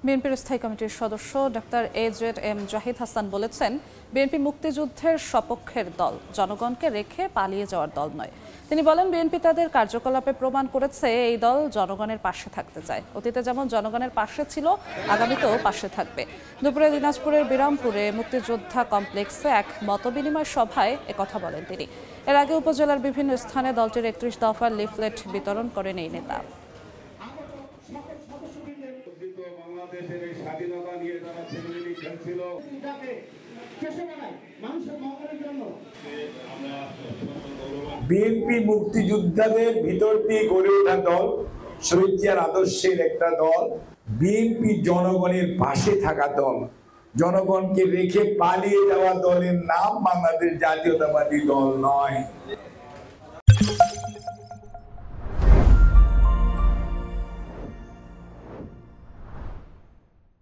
বিএনপির স্থায়ী কমিটির সদস্য ডাক্তার AJM জাহিদ হাসান বলেছেন, বিএনপি মুক্তিযুদ্ধের সপক্ষের দল, জনগণকে রেখে পালিয়ে যাওয়ার দল নয়। তিনি বলেন, বিএনপি তাদের কার্যকলাপে প্রমাণ করেছে এই দল জনগণের পাশে থাকতে চায়। অতীতে যেমন জনগণের পাশে ছিল, আগামীতেও পাশে থাকবে। দুপুরে দিনাজপুরের বিরামপুরে মুক্তিযোদ্ধা কমপ্লেক্সে এক মতবিনিময় সভায় একথা বলেন তিনি। এর আগে উপজেলার বিভিন্ন স্থানে দলটির ৩১ দফার লিফলেট বিতরণ করেন এই নেতা। বিএনপি মুক্তিযোদ্ধাদের ভিতর দিয়ে গড়ে ওঠা দল, শহীদ জিয়ার আদর্শের একটা দল। বিএনপি জনগণের পাশে থাকা দল, জনগণকে রেখে পালিয়ে যাওয়া দলের নাম বাংলাদেশ জাতীয়তাবাদী দল নয়।